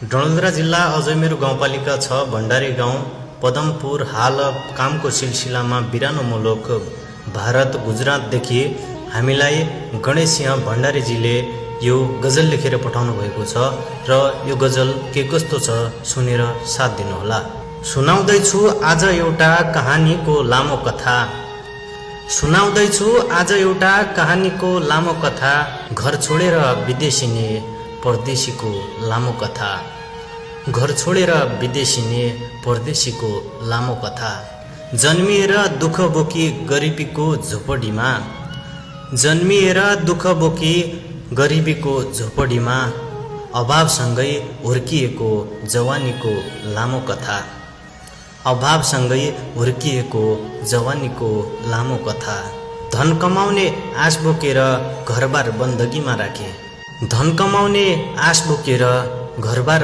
डडेलधुरा जिल्ला अजयमेरु गाउँपालिका 6 भण्डारी गाउँ पदमपुर हाल कामको सिलसिलामा बिरानो मुलुक भारत गुजरातदेखि हामीलाई गणेश सिंह भण्डारीजीले यो गजल लेखेर पठाउनु भएको छ र यो गजल के कस्तो छ सुनेर साथ दिनुहोला। सुनाउँदैछु आज एउटा कहानीको लामो कथा। सुनाउँदैछु आज एउटा कहानीको लामो कथा। घर छोडेर विदेशिने परदेशीको लामो कथा। घर छोडेर विदेशिने परदेशीको लामो कथा। जन्मिएर दुःख बोकी गरिबीको झोपडीमा। जन्मिएर दुःख बोकी गरिबीको झोपडीमा। अभावसँगै हुर्किएको जवानीको लामो कथा। अभावसँगै हुर्किएको जवानीको लामो कथा। धन कमाउने आश बोकेर घरबार बन्दगीमा राखे। धन कमाउने आश बोकेर घरबार